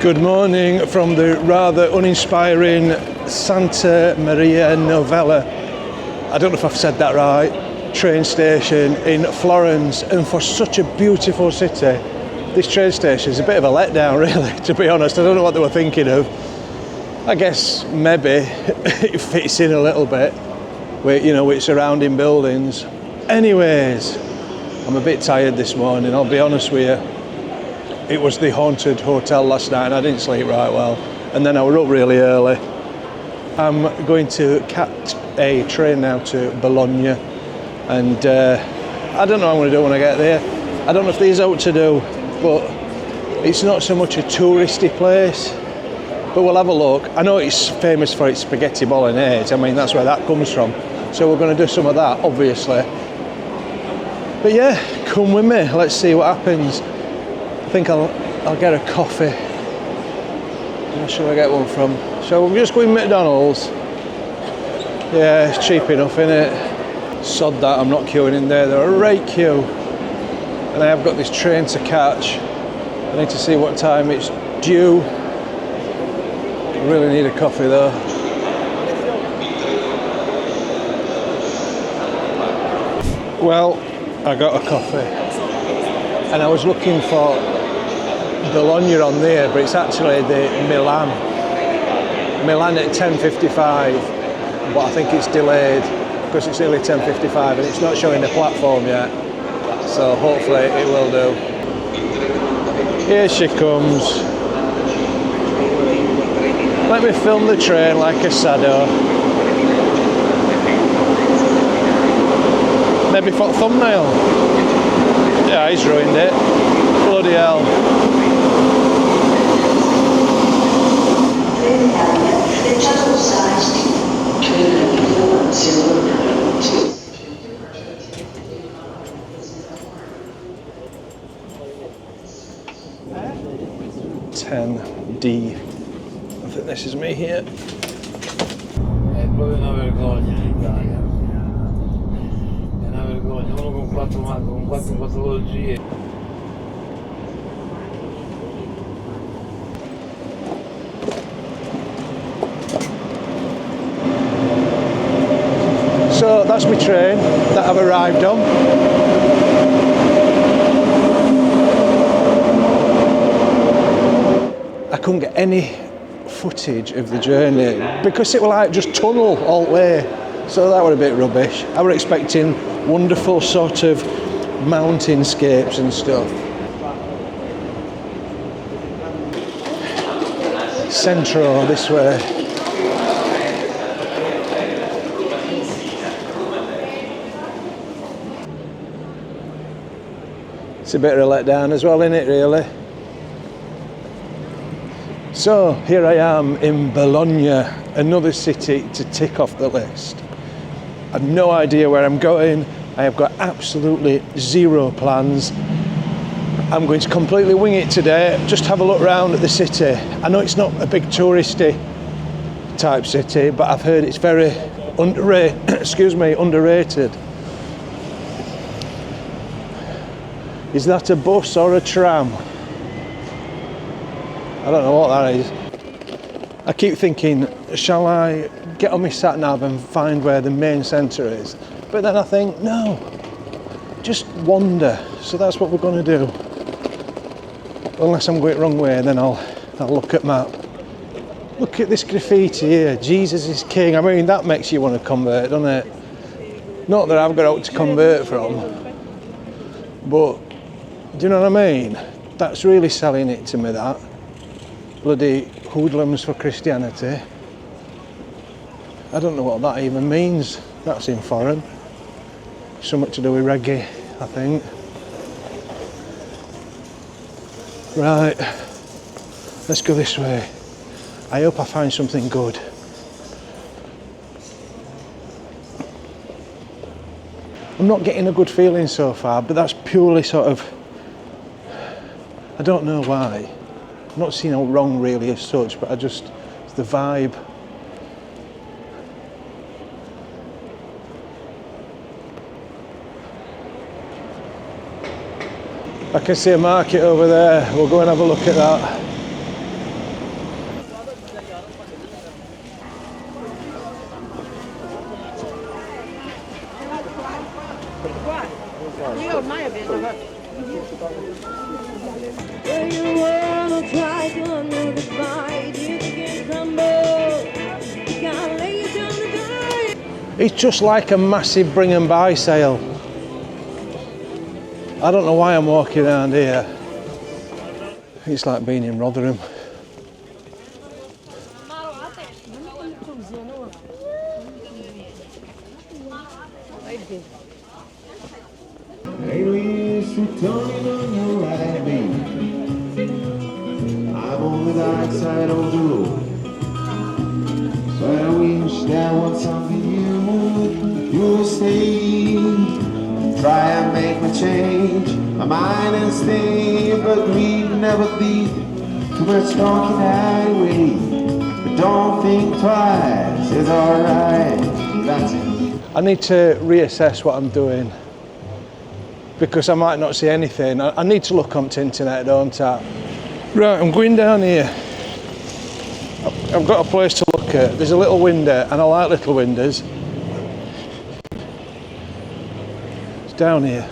Good morning from the rather uninspiring Santa Maria Novella, I don't know if I've said that right, train station in Florence. And for such a beautiful city, this train station is a bit of a letdown really, to be honest. I don't know what they were thinking of. I guess maybe it fits in a little bit with, with surrounding buildings. Anyways, I'm a bit tired this morning, I'll be honest with you. It was the haunted hotel last night and I didn't sleep right well. And then I was up really early. I'm going to catch a train now to Bologna. And I don't know what I'm going to do when I get there. I don't know if there's out to do, but it's not so much a touristy place. But we'll have a look. I know it's famous for its spaghetti bolognese. I mean, that's where that comes from. So we're going to do some of that, obviously. But yeah, come with me. Let's see what happens. I think I'll get a coffee. Where should I get one from? So we're just going McDonald's. Yeah, it's cheap enough, innit? Sod that, I'm not queuing in there. They're a right queue. And I have got this train to catch. I need to see what time it's due. I really need a coffee though. Well, I got a coffee. And I was looking for Bologna on there, but it's actually the Milan at 10:55, but I think it's delayed because it's nearly 10:55 and it's not showing the platform yet, so hopefully it will do. Here she comes. Let me film the train like a sado. Maybe for thumbnail. Yeah, he's ruined it. Bloody hell. D. I think this is me here. È proprio una vergogna in Italia. È una vergogna, uno con quattro patologie. So that's my train that I've arrived on. I couldn't get any footage of the journey because it was like just tunnel all the way. So that was a bit rubbish. I was expecting wonderful sort of mountainscapes and stuff. Centro, this way. It's a bit of a letdown as well, isn't it, really? So here I am in Bologna, another city to tick off the list. I've no idea where I'm going. I have got absolutely zero plans. I'm going to completely wing it today, just have a look around at the city. I know it's not a big touristy type city, but I've heard it's very underrated. Is that a bus or a tram? I don't know what that is. I keep thinking, shall I get on my sat nav and find where the main centre is? But then I think, no, just wander. So that's what we're going to do. Unless I'm going the wrong way, then I'll look at map. Look at this graffiti here, Jesus is King. I mean, that makes you want to convert, doesn't it? Not that I've got out to convert from, but do you know what I mean? That's really selling it to me, that. Bloody hoodlums for Christianity. I don't know what that even means. That's in foreign. Something to do with reggae, I think. Right, let's go this way. I hope I find something good. I'm not getting a good feeling so far, but that's purely sort of, I don't know why. I'm not seeing no wrong really as such, but it's the vibe. I can see a market over there. We'll go and have a look at that. It's just like a massive bring and buy sale. I don't know why I'm walking around here. It's like being in Rotherham. I'm on the dark side of the road, but I wish there was something you would stay. Try and make me change my mind and stay, but we never did. Too much talking anyway, but don't think twice, it's alright. That's it. I need to reassess what I'm doing because I might not see anything. I need to look on the internet, don't I? Right, I'm going down here. I've got a place to look at. There's a little window, and I like little windows. It's down here.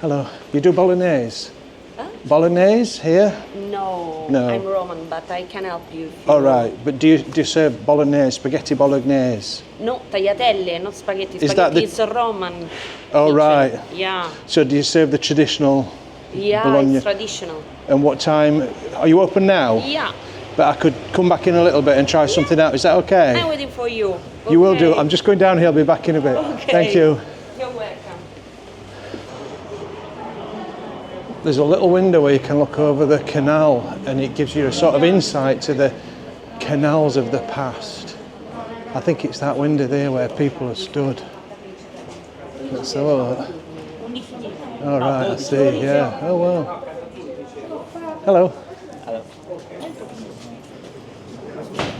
Hello. You do bolognese? Huh? Bolognese here? No, No. I'm Roman, but I can help you. All right, but do you serve bolognese, spaghetti bolognese? No, tagliatelle, not spaghetti. Is that Spaghetti the- is a Roman. Oh, kitchen. right. Yeah. So do you serve the traditional Yeah, Bologna? it's traditional. And what time? Are you open now? Yeah. But I could come back in a little bit and try something out. Is that okay? I'm waiting for you. You will do. Okay. I'm just going down here. I'll be back in a bit. Okay. Thank you. You're welcome. There's a little window where you can look over the canal, and it gives you a sort of insight to the canals of the past. I think it's that window there where people have stood. Let's have a look. All right, I see. Yeah. Oh well. Hello. Hello.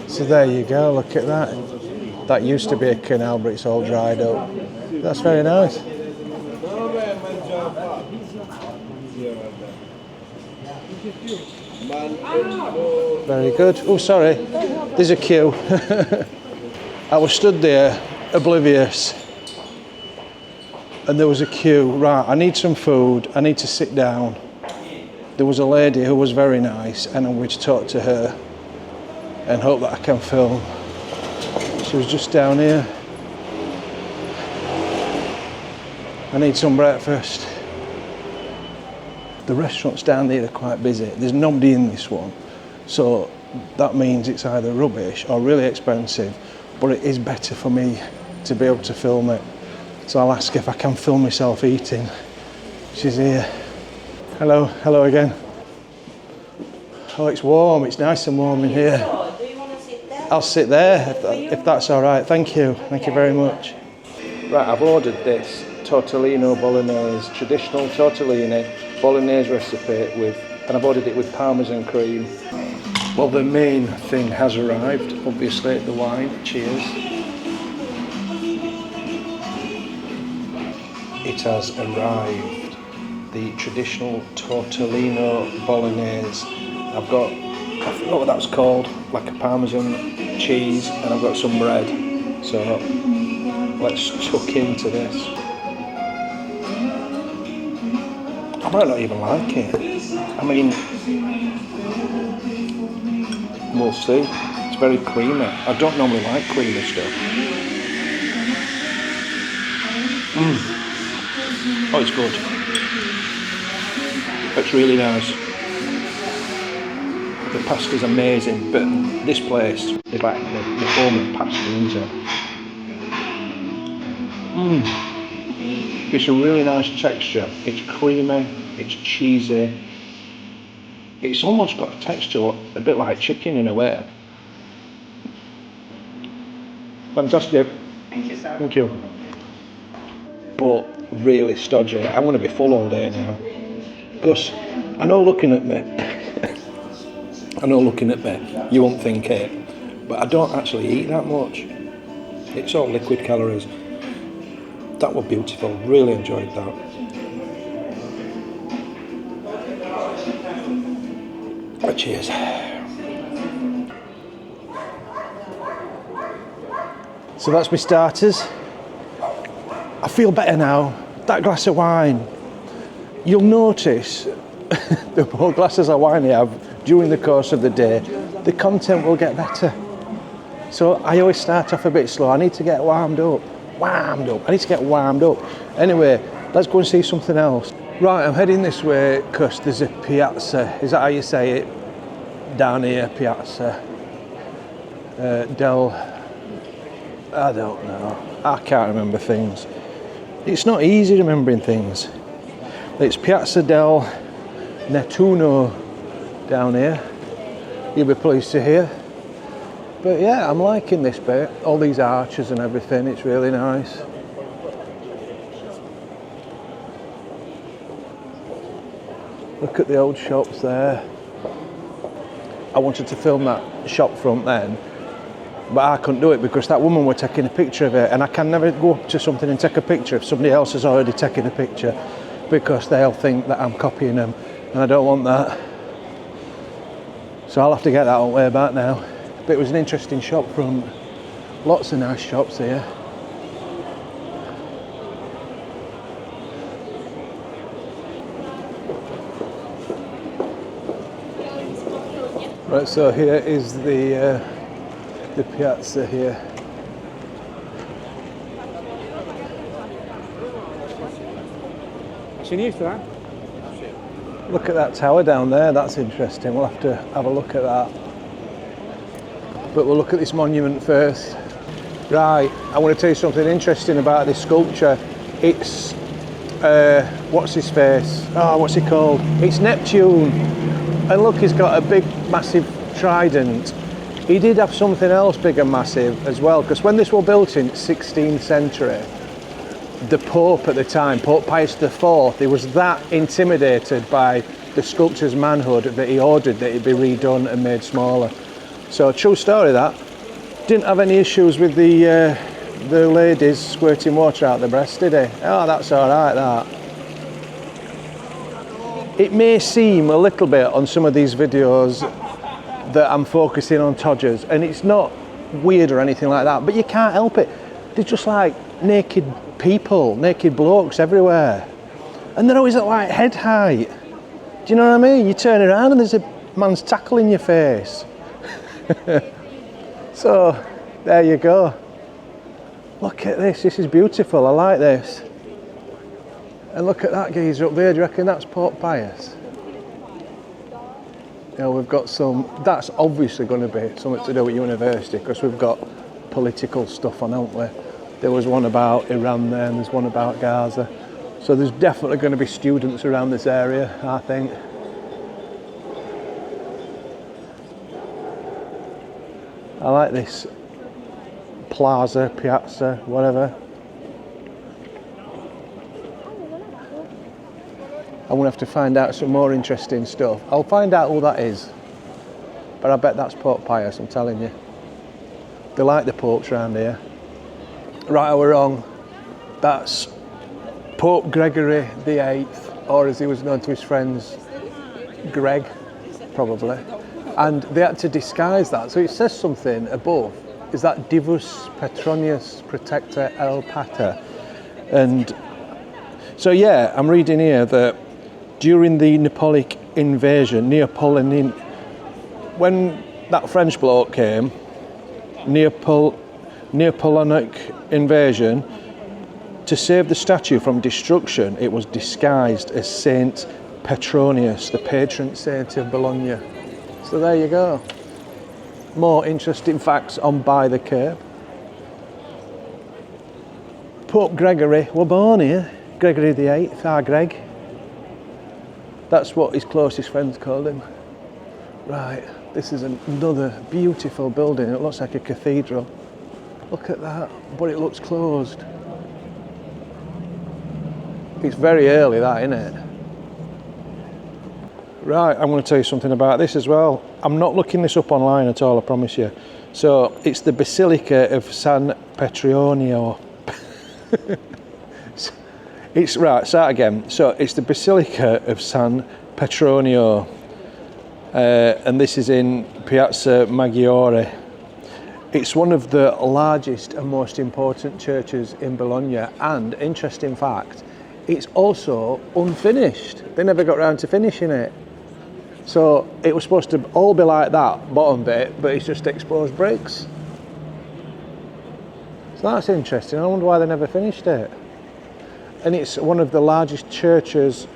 So there you go. Look at that. That used to be a canal, but it's all dried up. That's very nice. Very good. Oh, sorry. There's a queue. I was stood there, oblivious, and there was a queue. Right, I need some food. I need to sit down. There was a lady who was very nice, and I'm going to talk to her and hope that I can film. She was just down here. I need some breakfast. The restaurants down there are quite busy. There's nobody in this one. So that means it's either rubbish or really expensive, but it is better for me to be able to film it. So I'll ask if I can film myself eating. She's here. Hello, hello again. Oh, it's warm. It's nice and warm in here. Do you want to sit there? I'll sit there if that's all right. Thank you. Thank you very much. Right, I've ordered this tortellino bolognese, traditional tortellini bolognese recipe and I've ordered it with parmesan cream. Well, the main thing has arrived, obviously, the wine. Cheers. It has arrived. The traditional tortellino bolognese. I've got, I forgot what that's called, like a parmesan cheese, and I've got some bread. So let's tuck into this. I might not even like it. I mean, we'll see. It's very creamy. I don't normally like creamy stuff. Oh, it's good. It's really nice. The pasta's amazing, but this place, they like the homemade pasta, isn't it? It's a really nice texture. It's creamy, it's cheesy. It's almost got a texture a bit like chicken in a way. Fantastic. Thank you, sir. Thank you. But really stodgy. I'm going to be full all day now. Because I know looking at me, you won't think it, but I don't actually eat that much. It's all liquid calories. That was beautiful. Really enjoyed that. Oh, cheers. So that's my starters. I feel better now. That glass of wine, you'll notice the more glasses of wine I have during the course of the day, the content will get better. So I always start off a bit slow. I need to get warmed up. I need to get warmed up. Anyway, let's go and see something else. Right, I'm heading this way because there's a piazza. Is that how you say it? Down here, piazza. Del... I don't know. I can't remember things. It's not easy remembering things. It's Piazza del Nettuno down here. You'll be pleased to hear. But yeah, I'm liking this bit. All these arches and everything, it's really nice. Look at the old shops there. I wanted to film that shop front then, but I couldn't do it because that woman were taking a picture of it, and I can never go up to something and take a picture if somebody else has already taken a picture, because they'll think that I'm copying them, and I don't want that. So I'll have to get that on the way back now. But it was an interesting shop front. Lots of nice shops here. Right, so here is the piazza here. Look at that tower down there, that's interesting. We'll have to have a look at that. But we'll look at this monument first. Right, I want to tell you something interesting about this sculpture. It's, what's his face? Oh, what's he called? It's Neptune. And look, he's got a big, massive trident. He did have something else big and massive as well, because when this was built in 16th century, the Pope at the time, Pope Pius IV, he was that intimidated by the sculpture's manhood that he ordered that it be redone and made smaller. So true story that. Didn't have any issues with the ladies squirting water out the breast, did he? Oh, that's all right, that. It may seem a little bit on some of these videos that I'm focusing on Todgers, and it's not weird or anything like that, but you can't help it. They're just like naked people, naked blokes everywhere. And they're always at like head height. Do you know what I mean? You turn around and there's a man's tackle in your face. So, there you go. Look at this is beautiful, I like this. And look at that geezer up there, do you reckon that's Pope Pius? You know, we've got some, that's obviously going to be something to do with university, because we've got political stuff on, haven't we? There was one about Iran there, and there's one about Gaza. So there's definitely going to be students around this area, I think. I like this plaza, piazza, whatever. I'm going to have to find out some more interesting stuff. I'll find out who that is. But I bet that's Pope Pius, I'm telling you. They like the popes around here. Right, I were wrong. That's Pope Gregory VIII, or as he was known to his friends, Greg, probably. And they had to disguise that. So it says something above. Is that Divus Petronius Protector El Pater? And so yeah, I'm reading here that during the Neapolitan invasion, when that French bloke came, Neapolitan invasion, to save the statue from destruction, it was disguised as Saint Petronius, the patron saint of Bologna. So there you go. More interesting facts on By the Curb. Pope Gregory was born here. Gregory VIII, our Greg. That's what his closest friends called him. Right, this is another beautiful building. It looks like a cathedral. Look at that, but it looks closed. It's very early, that, isn't it? Right, I'm going to tell you something about this as well. I'm not looking this up online at all, I promise you. So, it's the Basilica of San Petronio. It's right, start again. So, it's the Basilica of San Petronio. And this is in Piazza Maggiore. It's one of the largest and most important churches in Bologna, and interesting fact, it's also unfinished. They never got around to finishing it. So it was supposed to all be like that bottom bit, but it's just exposed bricks. So that's interesting. I wonder why they never finished it. And it's one of the largest churches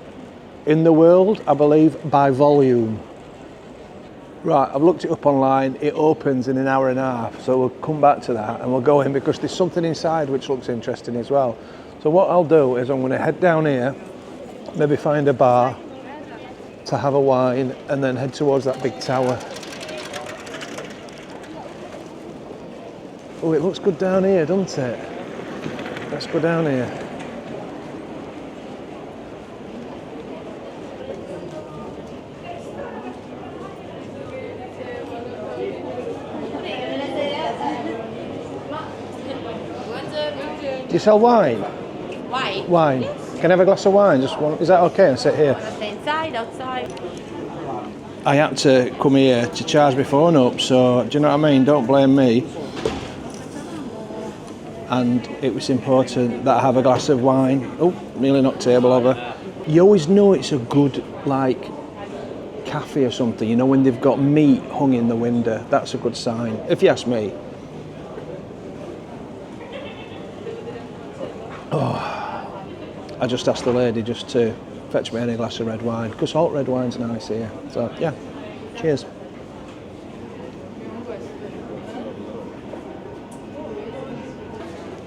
in the world, I believe, by volume. Right, I've looked it up online. It opens in an hour and a half, so we'll come back to that and we'll go in because there's something inside which looks interesting as well. So what I'll do is I'm going to head down here, maybe find a bar to have a wine, and then head towards that big tower. Oh, it looks good down here, doesn't it? Let's go down here. Do you sell wine? Why? Wine. Can I have a glass of wine? Just one. Is that okay? And sit here. Inside, outside. I had to come here to charge my phone up, so do you know what I mean? Don't blame me. And it was important that I have a glass of wine. Oh, nearly knocked table over. You always know it's a good, like, cafe or something, you know, when they've got meat hung in the window. That's a good sign, if you ask me. Oh, I just asked the lady just to fetch me any glass of red wine, because hot red wine's nice here. So, yeah, cheers.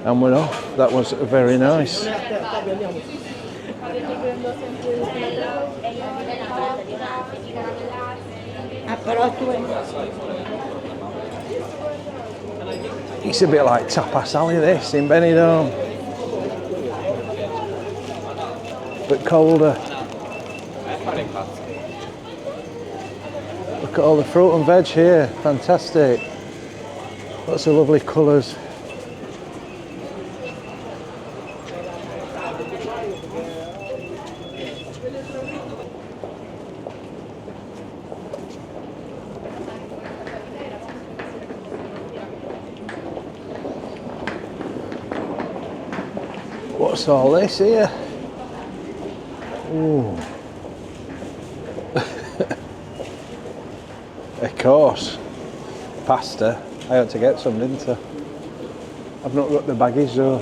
And we're off. That was very nice. It's a bit like tapas alley, this, in Benidorm. But colder. Look at all the fruit and veg here. Fantastic. Lots of lovely colours. What's all this here? Ooh. Of course. Pasta. I had to get some, didn't I? I've not got the baggage though.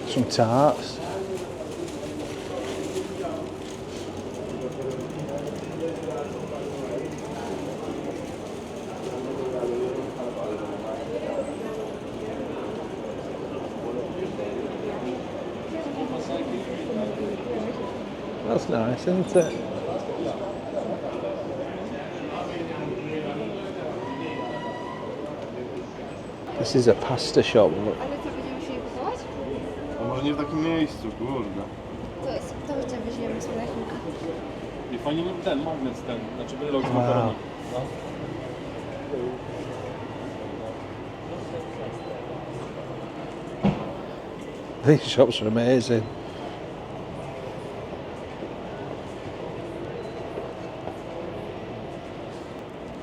Some tarts. That's nice, isn't it? This is a pasta shop. Look. Ale to będziemy się kupować? A może nie w takim miejscu, kurde. To jeszcze weźmiemy z mlecznika. I fajnie ten magnes ten, znaczy wylog z Wow. makaronu. No. These shops are amazing.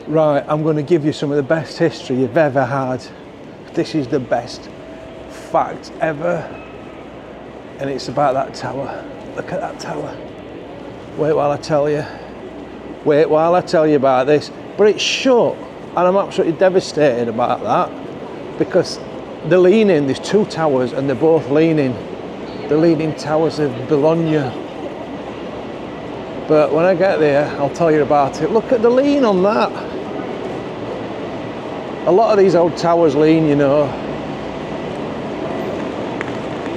Right, I'm going to give you some of the best history you've ever had. This is the best fact ever. And it's about that tower. Look at that tower. Wait while I tell you. Wait while I tell you about this. But it's shut. And I'm absolutely devastated about that. Because they're leaning, there's two towers and they're both leaning. The leaning towers of Bologna. But when I get there, I'll tell you about it. Look at the lean on that. A lot of these old towers lean, you know.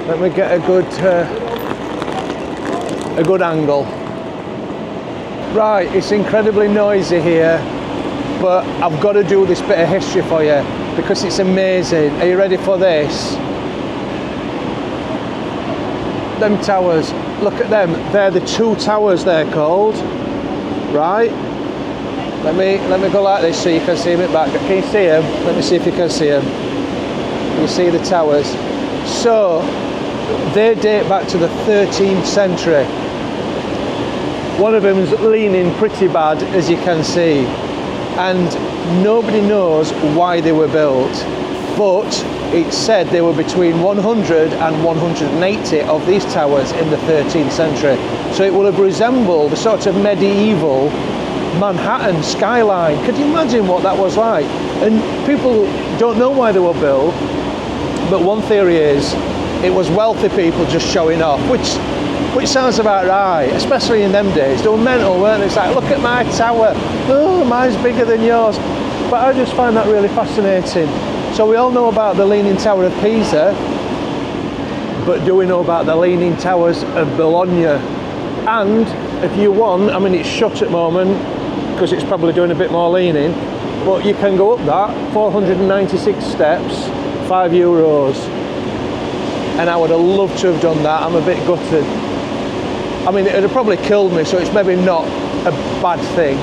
Let me get a good angle. Right, it's incredibly noisy here, but I've got to do this bit of history for you because it's amazing. Are you ready for this? Them towers, look at them. They're the two towers they're called. Right? Let me go like this so you can see them at back. Can you see them? Let me see if you can see them. You see the towers. So they date back to the 13th century. One of them's leaning pretty bad, as you can see, and nobody knows why they were built, but it's said there were between 100 and 180 of these towers in the 13th century. So it will have resembled the sort of medieval Manhattan skyline. Could you imagine what that was like? And people Don't know why they were built, but one theory is it was wealthy people just showing off, which sounds about right, especially in them days. They were mental, weren't they? It's like, look at my tower, oh, mine's bigger than yours. But I just find that really fascinating. So we all know about the Leaning Tower of Pisa, but do we know about the Leaning Towers of Bologna? And if you want, I mean, it's shut at the moment because it's probably doing a bit more leaning, but you can go up that 496 steps, €5. And I would have loved to have done that. I'm a bit gutted. I mean, it would have probably killed me, so it's maybe not a bad thing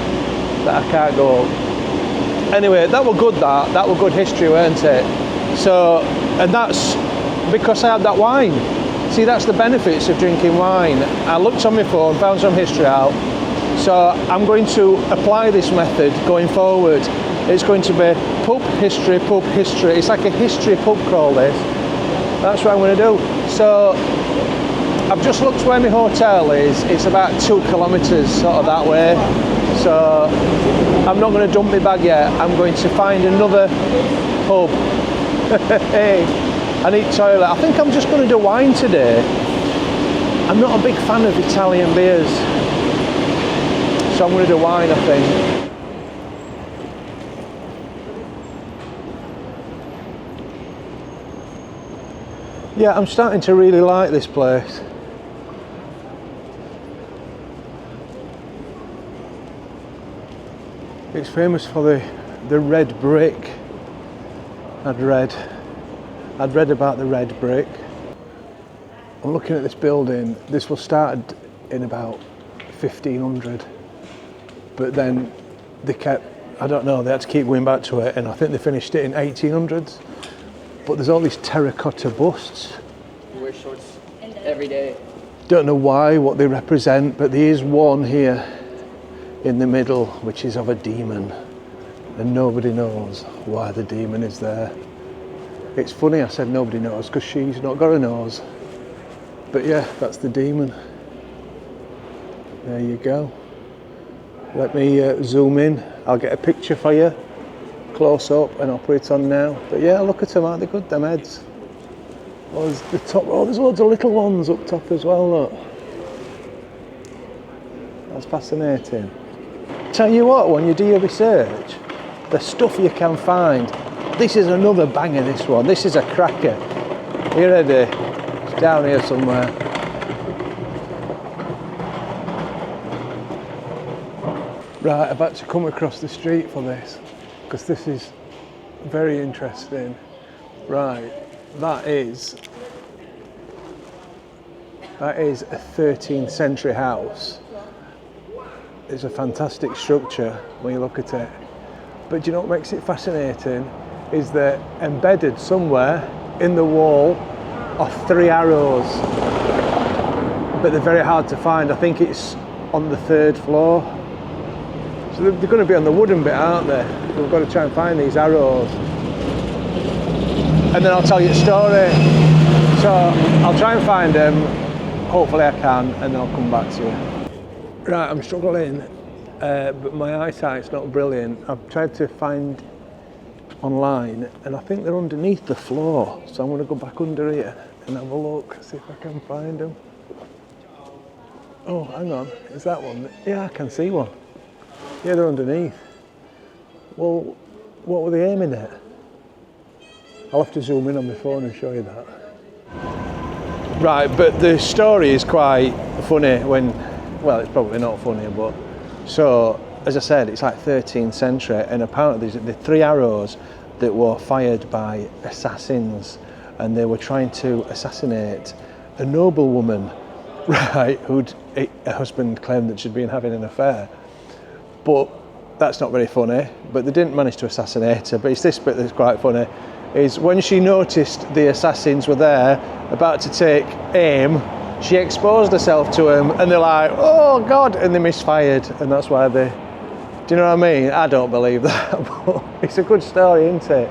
that I can't go up. Anyway, that were good, that were good history, weren't it? So, and that's because I had that wine. See, that's the benefits of drinking wine. I looked on my phone, found some history out. So I'm going to apply this method going forward. It's going to be pub history, pub history. It's like a history pub crawl, this. That's what I'm going to do. So I've just looked where my hotel is. It's about 2 kilometres sort of that way. So I'm not going to dump my bag yet. I'm going to find another pub. Hey, I need toilet. I think I'm just going to do wine today. I'm not a big fan of Italian beers. So I'm going to do wine, I think. Yeah, I'm starting to really like this place. It's famous for the red brick. I'd read about the red brick. I'm looking at this building. This was started in about 1500, but then they kept, I don't know, they had to keep going back to it, and I think they finished it in 1800s. But there's all these terracotta busts. You wear shorts every day. Don't know why, what they represent, but there is one here in the middle, which is of a demon, and nobody knows why the demon is there. It's funny I said nobody knows, because she's not got a nose. But yeah, that's the demon. There you go. Let me zoom in. I'll get a picture for you, close up, and I'll put it on now. But yeah, look at them, aren't they good, them heads? Oh, there's the top. Oh, there's loads of little ones up top as well, look. That's fascinating. Tell you what, when you do your research, the stuff you can find. This is another banger, this one. This is a cracker. You ready? It's down here somewhere. Right, I've had to come across the street for this, because this is very interesting. Right, that is a 13th century house. It's a fantastic structure when you look at it. But do you know what makes it fascinating? Is that embedded somewhere in the wall are 3 arrows. But they're very hard to find. I think it's on the 3rd floor. So they're going to be on the wooden bit, aren't they? We've got to try and find these arrows. And then I'll tell you a story. So I'll try and find them. Hopefully I can, and then I'll come back to you. Right, I'm struggling, but my eyesight's not brilliant. I've tried to find online, and I think they're underneath the floor. So I'm going to go back under here and have a look, see if I can find them. Oh, hang on, is that one? Yeah, I can see one. Yeah, they're underneath. Well, what were they aiming at? I'll have to zoom in on my phone and show you that. Right, but the story is quite funny when, well, it's probably not funny, but so, as I said, it's like 13th century, and apparently there's the 3 arrows that were fired by assassins, and they were trying to assassinate a noblewoman, right, who'd her husband claimed that she'd been having an affair. But that's not very funny, but they didn't manage to assassinate her. But it's this bit that's quite funny, is when she noticed the assassins were there, about to take aim, she exposed herself to them, and they're like, oh God, and they misfired, and that's why they, do you know what I mean? I don't believe that, but it's a good story, isn't it?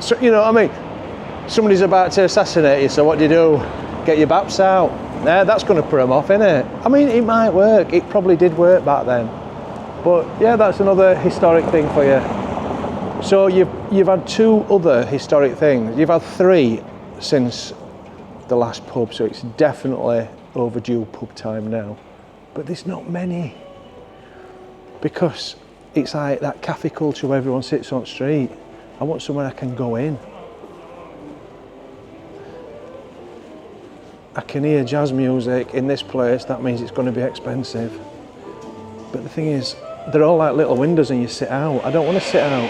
So, you know what I mean? Somebody's about to assassinate you, so what do? Get your baps out. Yeah, that's going to put them off, innit? I mean, it might work. It probably did work back then. But yeah, that's another historic thing for you. So you've had 2 other historic things. You've had 3 since the last pub, so it's definitely overdue pub time now. But there's not many, because it's like that cafe culture where everyone sits on the street. I want somewhere I can go in. I can hear jazz music in this place, that means it's going to be expensive. But the thing is, they're all like little windows and you sit out. I don't want to sit out.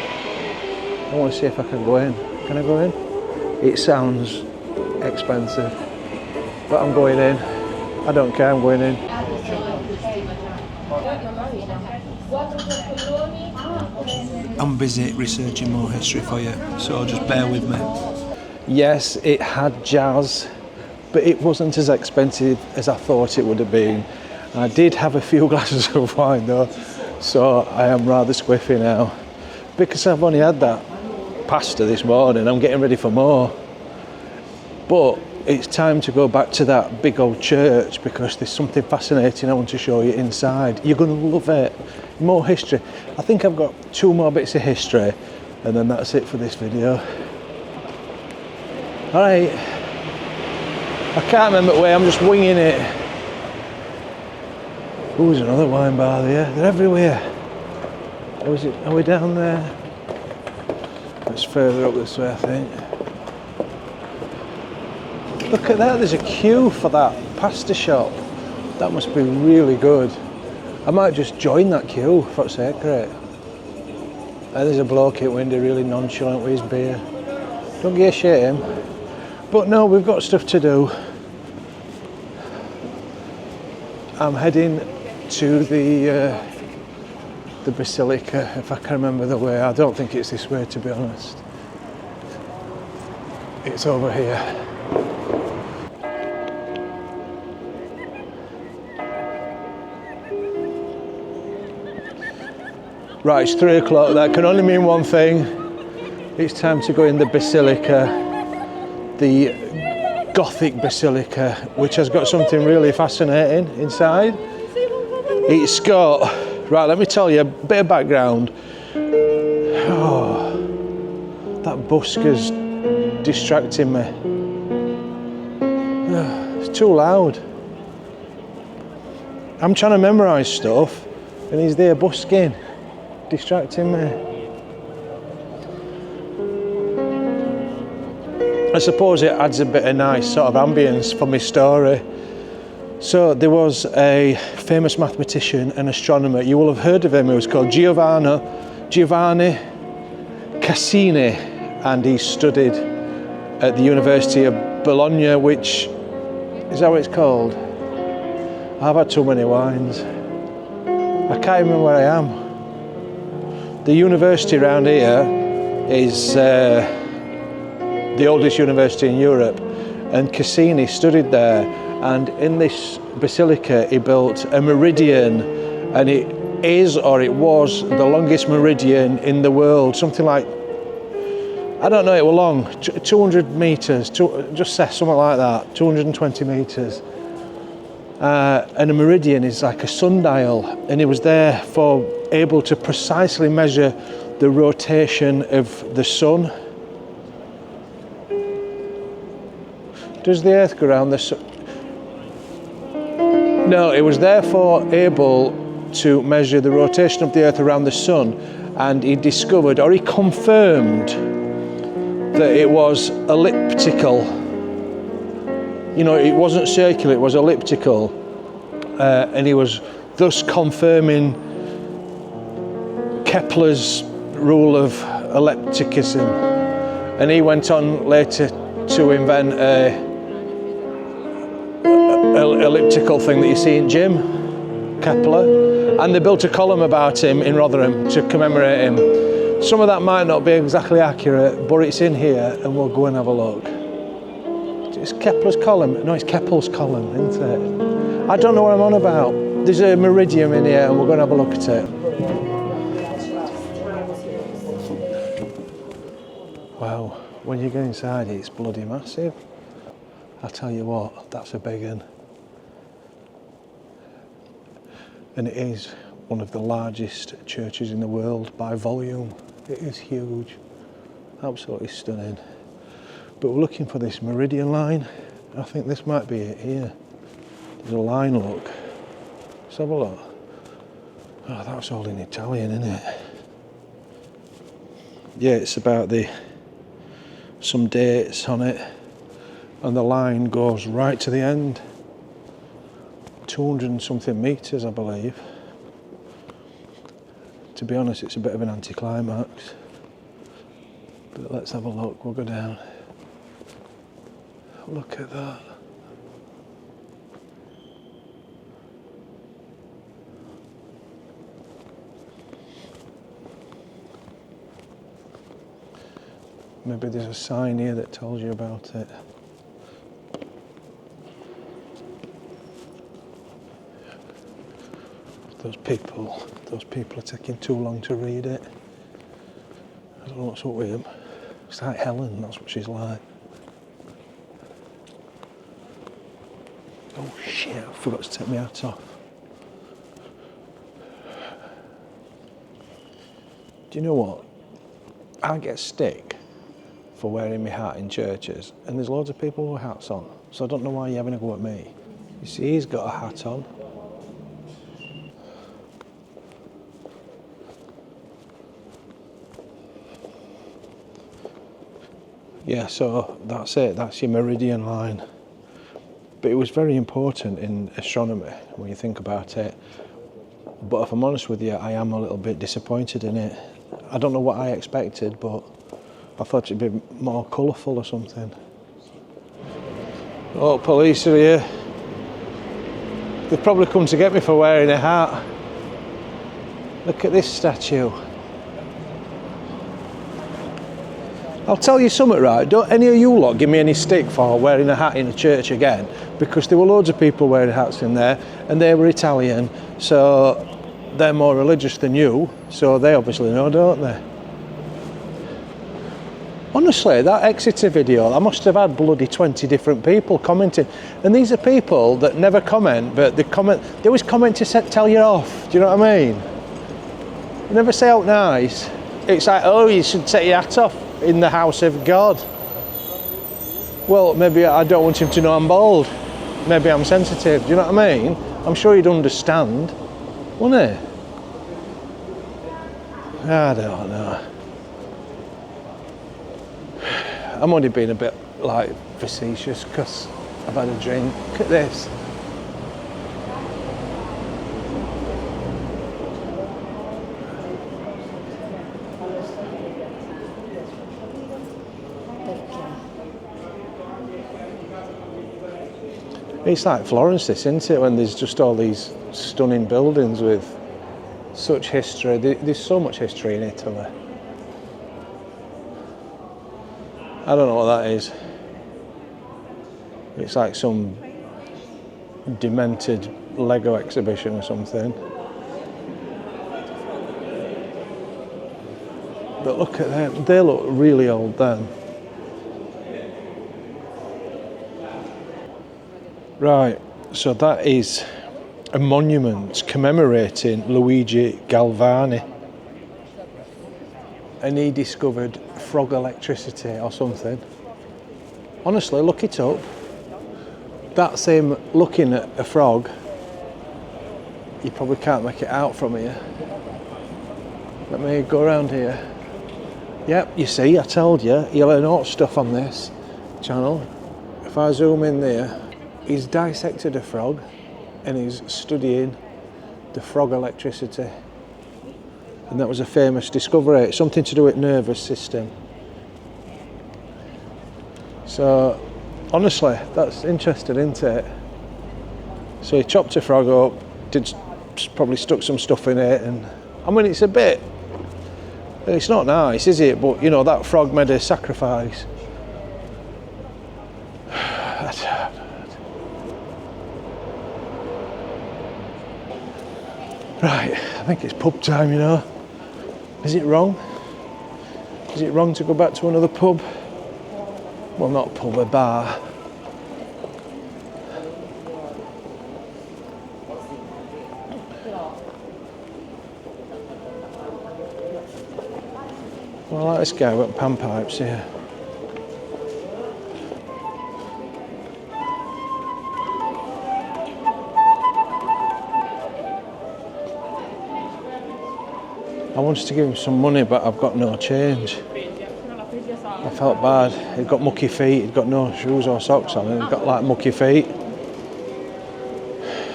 I want to see if I can go in. Can I go in? It sounds expensive, but I'm going in. I don't care, I'm going in. I'm busy researching more history for you, so just bear with me. Yes, it had jazz, but it wasn't as expensive as I thought it would have been. I did have a few glasses of wine though, so I am rather squiffy now. Because I've only had that pasta this morning, I'm getting ready for more. But it's time to go back to that big old church because there's something fascinating I want to show you inside. You're going to love it. More history. I think I've got 2 more bits of history and then that's it for this video. Alright. I can't remember the way, I'm just winging it. Oh, there's another wine bar there. They're everywhere. Are we down there? It's further up this way, I think. Look at that, there's a queue for that pasta shop. That must be really good. I might just join that queue, for fuck's sake, great. And there's a bloke at window really nonchalant with his beer. Don't get a shame. But no, we've got stuff to do. I'm heading to the Basilica, if I can remember the way. I don't think it's this way, to be honest. It's over here. Right, it's 3 o'clock. That can only mean one thing. It's time to go in the Basilica, the Gothic Basilica, which has got something really fascinating inside. It's got, right, let me tell you a bit of background. Oh, that busker's distracting me. Oh, it's too loud. I'm trying to memorise stuff and he's there busking, distracting me. I suppose it adds a bit of nice sort of ambience for my story. So there was a famous mathematician and astronomer, you will have heard of him, he was called Giovanni Cassini, and he studied at the University of Bologna, which, is that what it's called? I've had too many wines. I can't remember where I am. The university around here is the oldest university in Europe, and Cassini studied there, and in this basilica he built a meridian, and it is, or it was, the longest meridian in the world, something like, I don't know, it was long, 200 metres, just say something like that, 220 metres. And a meridian is like a sundial, and it was therefore able to precisely measure the rotation of the sun. Does the earth go around the sun? No, it was therefore able to measure the rotation of the earth around the sun, and he discovered, or he confirmed, that it was elliptical. You know, it wasn't circular, it was elliptical. And he was thus confirming Kepler's rule of ellipticism. And he went on later to invent a elliptical thing that you see in gym, Kepler. And they built a column about him in Rotherham to commemorate him. Some of that might not be exactly accurate, but it's in here and we'll go and have a look. It's Kepler's column. No, it's Keppel's column, isn't it? I don't know what I'm on about. There's a meridian in here and we're going to have a look at it. Wow, when you get inside it's bloody massive. I'll tell you what, that's a big one. And it is one of the largest churches in the world by volume. It is huge, absolutely stunning. But we're looking for this meridian line. I think this might be it here. There's a line, look. Let's have a look. Oh, that's all in Italian, isn't it? Yeah, it's about some dates on it, and the line goes right to the end. 200 and something metres, I believe. To be honest, it's a bit of an anticlimax. But let's have a look, we'll go down. Look at that. Maybe there's a sign here that tells you about it. Those people are taking too long to read it. I don't know what's up with them. It's like Helen, that's what she's like. Oh shit, I forgot to take my hat off. Do you know what? I get stick for wearing my hat in churches, and there's loads of people with hats on, so I don't know why you're having a go at me. You see, he's got a hat on. Yeah, so that's it, that's your meridian line. But it was very important in astronomy when you think about it. But if I'm honest with you, I am a little bit disappointed in it. I don't know what I expected, but I thought it'd be more colourful or something. Oh, police are here. They've probably come to get me for wearing a hat. Look at this statue. I'll tell you something, right? Don't any of you lot give me any stick for wearing a hat in a church again, because there were loads of people wearing hats in there, and they were Italian, so they're more religious than you, so they obviously know, don't they? Honestly, that Exeter video, I must have had bloody 20 different people commenting, and these are people that never comment, but they always comment to tell you off. Do you know what I mean? They never say out nice. It's like, oh, you should take your hat off in the house of God. Well, maybe I don't want him to know I'm bald. Maybe I'm sensitive. Do you know what I mean? I'm sure he'd understand, wouldn't he? I don't know. I'm only being a bit like facetious because I've had a drink. Look at this. It's like Florence, this, isn't it? When there's just all these stunning buildings with such history. There's so much history in Italy. I don't know what that is. It's like some demented Lego exhibition or something. But look at them. They look really old then. Right, so that is a monument commemorating Luigi Galvani. And he discovered frog electricity or something. Honestly, look it up. That's him looking at a frog. You probably can't make it out from here. Let me go around here. Yep, you see, I told you, you'll learn all stuff on this channel. If I zoom in there, he's dissected a frog and he's studying the frog electricity. And that was a famous discovery, something to do with nervous system. So, honestly, that's interesting, isn't it? So he chopped a frog up, probably stuck some stuff in it, and I mean, it's not nice, is it? But, you know, that frog made a sacrifice. Right, I think it's pub time, you know. Is it wrong? Is it wrong to go back to another pub? Well, not a pub, a bar. I like this guy with pan pipes here. I wanted to give him some money, but I've got no change. I felt bad. He'd got mucky feet, he'd got no shoes or socks on, and he'd got like mucky feet.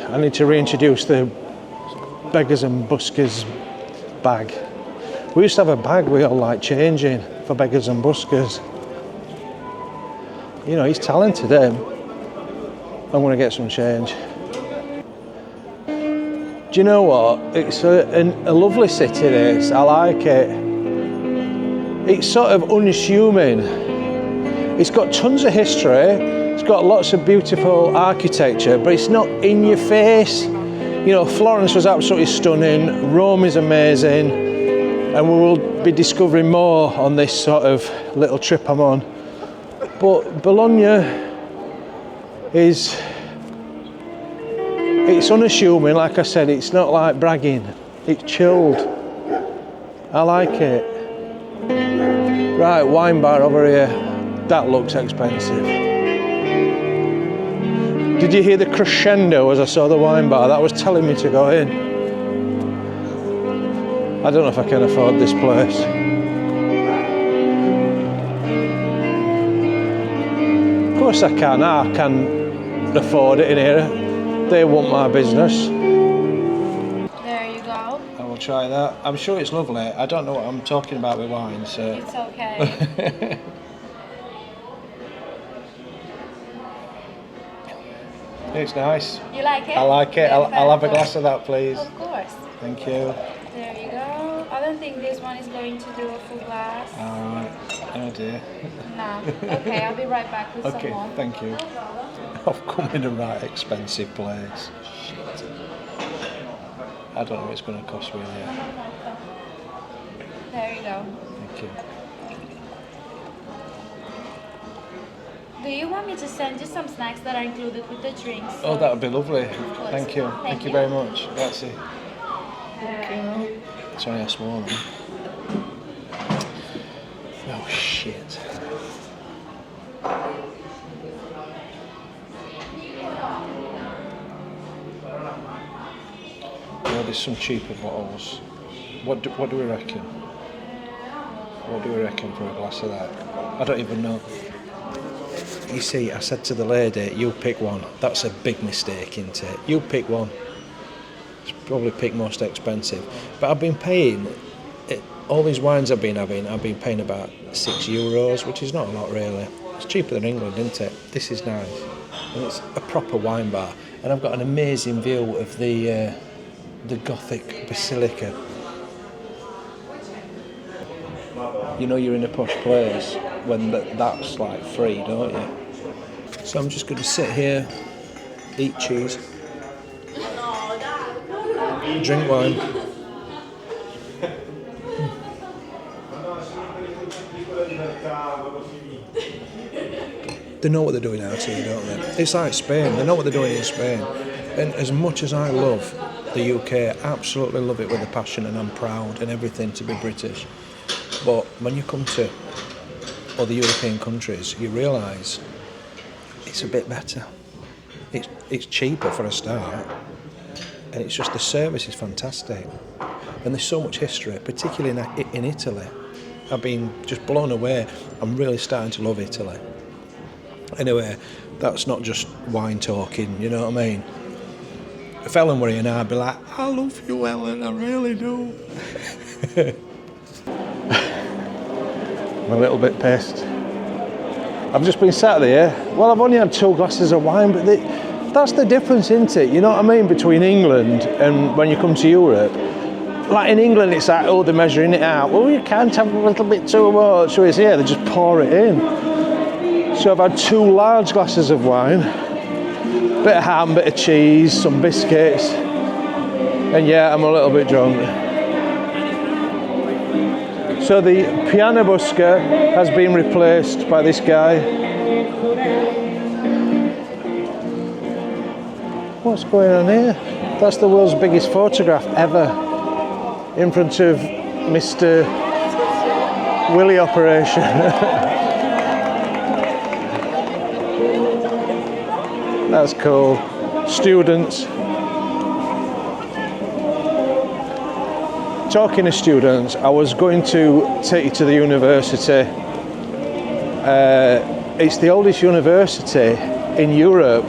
I need to reintroduce the beggars and buskers bag. We used to have a bag we all like changing for beggars and buskers. You know, he's talented, him. I'm going to get some change. Do you know what? It's a lovely city, this. I like it. It's sort of unassuming. It's got tons of history. It's got lots of beautiful architecture, but it's not in your face. You know, Florence was absolutely stunning. Rome is amazing. And we will be discovering more on this sort of little trip I'm on. But Bologna is... It's unassuming, like I said, it's not like bragging. It's chilled. I like it. Right, wine bar over here. That looks expensive. Did you hear the crescendo as I saw the wine bar? That was telling me to go in. I don't know if I can afford this place. Of course I can afford it in here. They want my business. There you go. I will try that. I'm sure it's lovely. I don't know what I'm talking about with wine, so... It's okay. It's nice. You like it? I like it. I'll have a glass of that, please. Of course. Thank you. There you go. I don't think this one is going to do a full glass. Alright. Oh dear. No. Okay, I'll be right back with Okay, some more. thank you. I've come in a right expensive place. Shit. I don't know what it's going to cost really. There you go. Thank you. Do you want me to send you some snacks that are included with the drinks? Oh, that would be lovely. course. Thank you. Thank you very much. Grazie. Sorry I swore then. Oh shit. Well, there's some cheaper bottles. What do we reckon? What do we reckon for a glass of that? I don't even know. You see, I said to the lady, you pick one. That's a big mistake, isn't it? You pick one. It's probably pick most expensive. But I've been paying, all these wines I've been having, I've been paying about €6, which is not a lot really. It's cheaper than England, isn't it? This is nice. And it's a proper wine bar. And I've got an amazing view of the Gothic Basilica. You know you're in a posh place when that's like free, don't you? So I'm just going to sit here, eat cheese, drink wine. They know what they're doing out here, don't they? It's like Spain, they know what they're doing in Spain. And as much as I love the UK, I absolutely love it with a passion, and I'm proud and everything to be British. But when you come to other European countries, you realise it's a bit better. It's cheaper for a start, and it's just the service is fantastic. And there's so much history, particularly in Italy. I've been just blown away. I'm really starting to love Italy. Anyway, that's not just wine talking, you know what I mean? If Ellen were here now, I'd be like, I love you, Ellen, I really do. I'm a little bit pissed. I've just been sat there. Well, I've only had 2 glasses of wine, but that's the difference, isn't it? You know what I mean? Between England and when you come to Europe. Like in England, it's like, oh, they're measuring it out. Well, you can't have a little bit too much. So it's here, they just pour it in. So I've had 2 large glasses of wine, bit of ham, bit of cheese, some biscuits, and yeah, I'm a little bit drunk. So the piano busca has been replaced by this guy. What's going on here? That's the world's biggest photograph ever in front of Mr. Willy operation. That's cool. Students. Talking to students, I was going to take you to the university. It's the oldest university in Europe.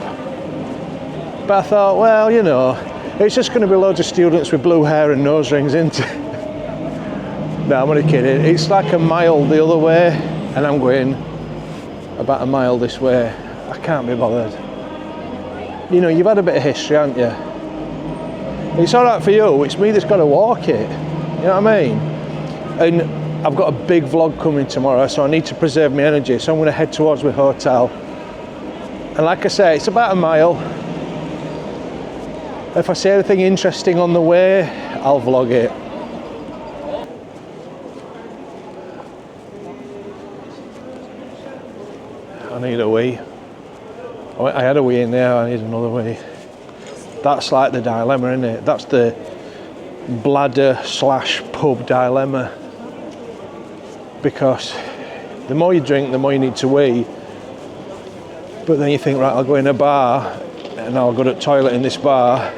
But I thought, well, you know, it's just going to be loads of students with blue hair and nose rings, isn't it? No, I'm only kidding. It's like a mile the other way, and I'm going about a mile this way. I can't be bothered. You know, you've had a bit of history, haven't you? It's all right for you, it's me that's got to walk it. You know what I mean? And I've got a big vlog coming tomorrow, so I need to preserve my energy. So I'm going to head towards my hotel. And like I say, it's about a mile. If I see anything interesting on the way, I'll vlog it. I need a wee. I had a wee in there, I need another wee. That's like the dilemma, isn't it? That's the bladder/pub dilemma. Because the more you drink, the more you need to wee. But then you think, right, I'll go in a bar and I'll go to the toilet in this bar,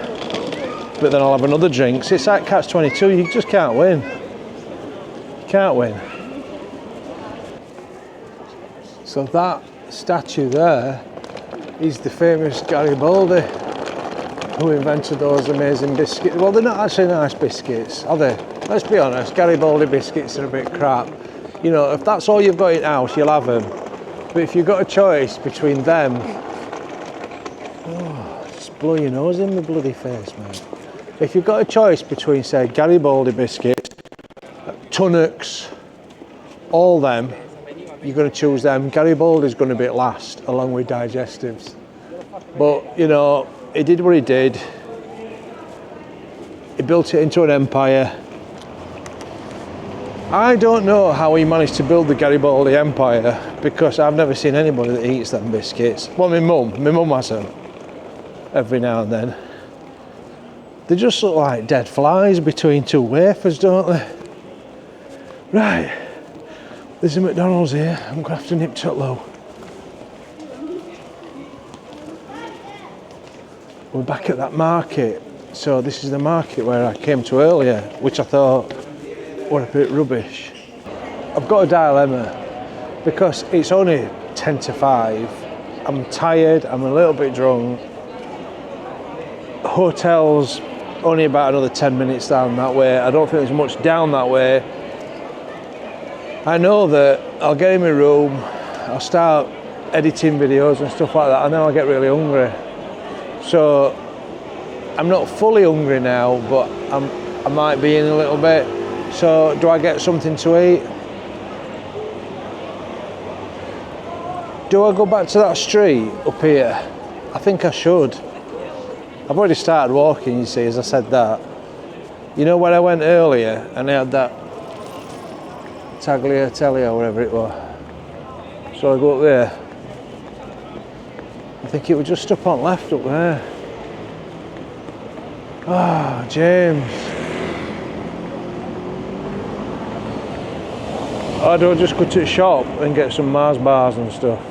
but then I'll have another drink. So it's like catch-22, you just can't win. You can't win. So that statue there is the famous Garibaldi, who invented those amazing biscuits. Well, they're not actually nice biscuits, are they? Let's be honest, Garibaldi biscuits are a bit crap. You know, if that's all you've got in house, you'll have them. But if you've got a choice between them, oh, just blow your nose in my bloody face, mate. If you've got a choice between, say, Garibaldi biscuits, Tunnocks, all them, you're going to choose them. Garibaldi's going to be at last, along with digestives. But, you know, he did what he did. He built it into an empire. I don't know how he managed to build the Garibaldi empire, because I've never seen anybody that eats them biscuits. Well, my mum has them every now and then. They just look like dead flies between two wafers, don't they? Right, there's a McDonald's here. I'm going to have to nip to it low. We're back at that market. So this is the market where I came to earlier, which I thought were a bit rubbish. I've got a dilemma because it's only 10 to 5. I'm tired, I'm a little bit drunk. Hotel's only about another 10 minutes down that way. I don't think there's much down that way. I know that I'll get in my room, I'll start editing videos and stuff like that, and then I'll get really hungry. So I'm not fully hungry now, but I might be in a little bit. So do I get something to eat? Do I go back to that street up here? I think I should. I've already started walking, you see, as I said that. You know where I went earlier and I had that tagliatelle or whatever it was. So I go up there. I think it was just up on left up there. Ah, James. I don't just go to the shop and get some Mars bars and stuff.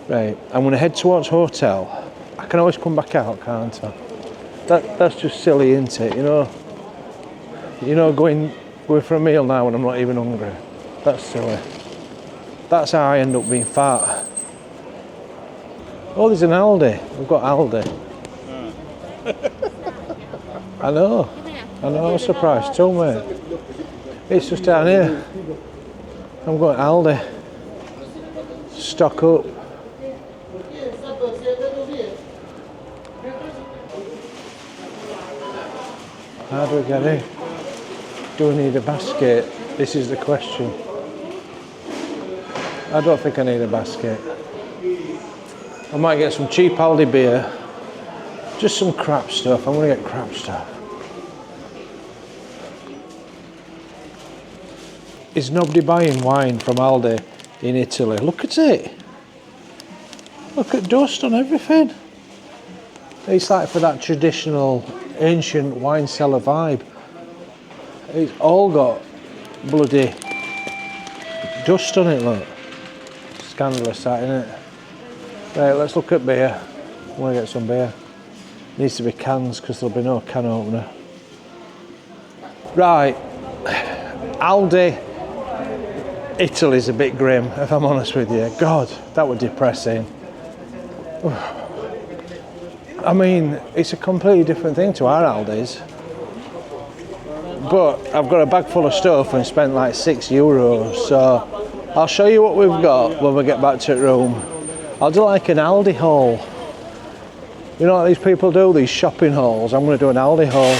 Right, I'm going to head towards hotel. I can always come back out, can't I? That's just silly, isn't it? You know, going for a meal now when I'm not even hungry. That's silly. That's how I end up being fat. Oh, there's an Aldi. We've got Aldi. I know, I was surprised too, mate. It's just down here. I'm going to Aldi. Stock up. How do we get in? Do we need a basket? This is the question. I don't think I need a basket. I might get some cheap Aldi beer. Just some crap stuff. I'm going to get crap stuff. Is nobody buying wine from Aldi in Italy? Look at it. Look at dust on everything. It's like for that traditional ancient wine cellar vibe. It's all got bloody dust on it, look. Scandalous that, isn't it? Right, let's look at beer. I want to get some beer. Needs to be cans because there'll be no can opener. Right, Aldi, Italy's a bit grim, if I'm honest with you. God, that was depressing. I mean, it's a completely different thing to our Aldi's. But I've got a bag full of stuff and spent like €6, so I'll show you what we've got when we get back to the room. I'll do like an Aldi haul. You know what these people do, these shopping hauls? I'm going to do an Aldi haul.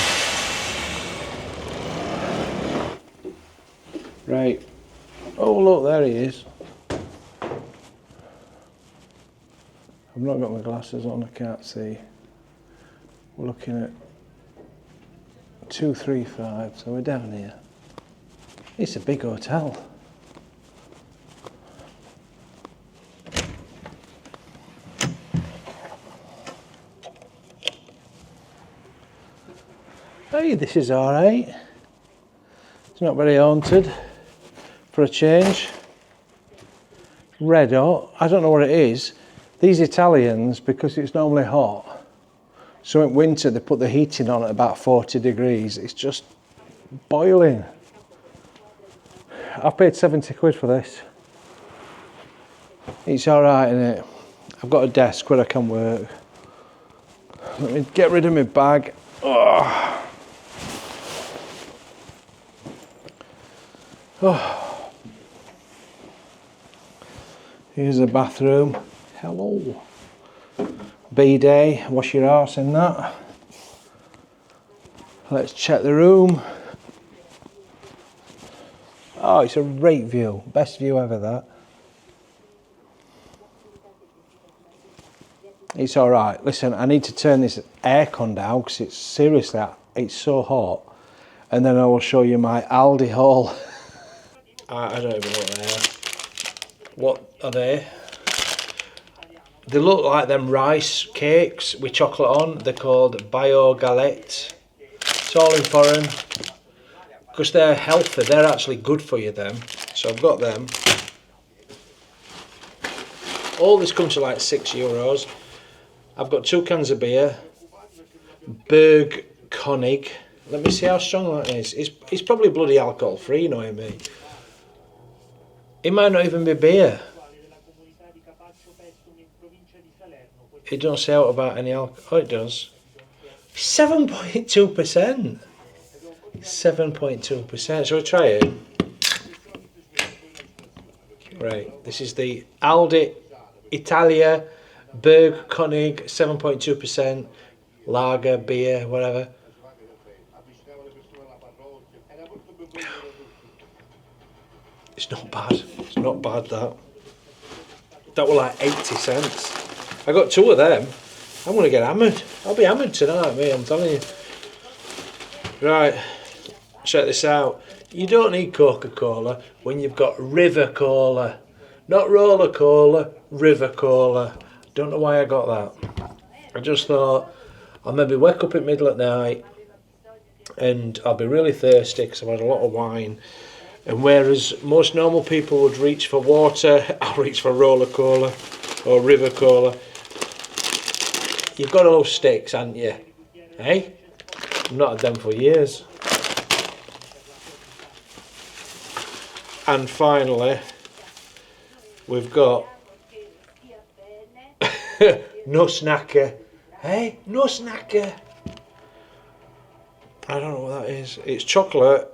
Right. Oh look, there he is. I've not got my glasses on, I can't see. We're looking at 235, so we're down here. It's a big hotel. Hey, this is alright. It's not very haunted for a change. Red hot, I don't know what it is. These Italians, because it's normally hot, so in winter they put the heating on at about 40 degrees. It's just boiling. I've paid 70 quid for this. It's alright, innit? I've got a desk where I can work. Let me get rid of my bag. Oh. Oh. Here's the bathroom. Hello. B-day, wash your arse in that. Let's check the room. Oh, it's a great view. Best view ever, that. It's alright. Listen, I need to turn this aircon down because it's seriously, it's so hot. And then I will show you my Aldi haul. I don't even know what they are. What are they? They look like them rice cakes with chocolate on. They're called bio galette. It's all in foreign. Because they're healthy, they're actually good for you, them. So I've got them. All this comes to like €6. I've got 2 cans of beer. Berg Konig. Let me see how strong that is. It's probably bloody alcohol free, you know what I mean? It might not even be beer. It don't say out about any alcohol. Oh, it does. 7.2%. 7.2%. Shall we try it? Right. This is the Aldi Italia Berg Konig 7.2% lager, beer, whatever. It's not bad. It's not bad, that. That were like 80 cents. I got 2 of them. I'm going to get hammered. I'll be hammered tonight, mate, I'm telling you. Right, check this out. You don't need Coca-Cola when you've got River Cola. Not Roller Cola, River Cola. Don't know why I got that. I just thought I'll maybe wake up in the middle at night and I'll be really thirsty because I've had a lot of wine. And whereas most normal people would reach for water, I'll reach for Roller Cola or River Cola. You've got all sticks, haven't you? Hey? I've not had them for years. And finally, we've got no snacker. Hey? No snacker. I don't know what that is. It's chocolate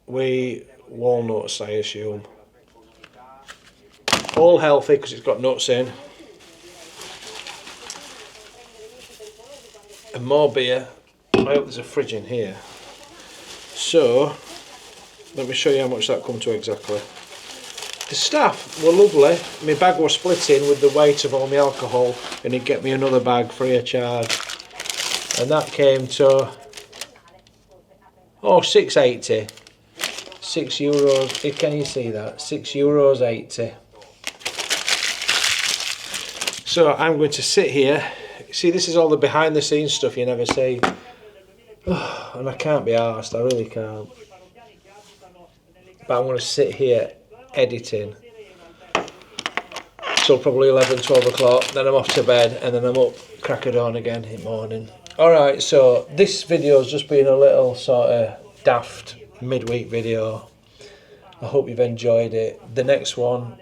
with walnuts, I assume. All healthy because it's got nuts in. And more beer. I hope there's a fridge in here. So, let me show you how much that come to exactly. The staff were lovely. My bag was splitting with the weight of all my alcohol and he'd get me another bag free of charge. And that came to €6.80. €6. Can you see that? €6.80. So I'm going to sit here. See, this is all the behind the scenes stuff you never see. Oh, and I can't be arsed, I really can't. but I'm going to sit here editing till probably 11, 12 o'clock, then I'm off to bed, and then I'm up crack of dawn again in the morning. Alright, so this video's just been a little sort of daft midweek video. I hope you've enjoyed it. The next one,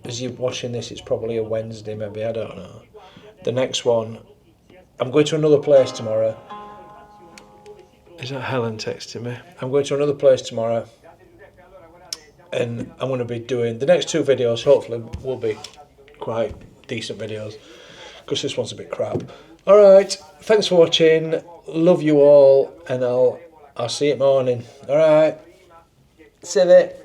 as you're watching this, it's probably a Wednesday maybe, I don't know. The next one, I'm going to another place tomorrow. Is that Helen texting me? I'm going to another place tomorrow, and I'm going to be doing the next two videos. Hopefully will be quite decent videos, because this one's a bit crap. Alright, thanks for watching, love you all, and I'll see you in the morning. Alright, see you later.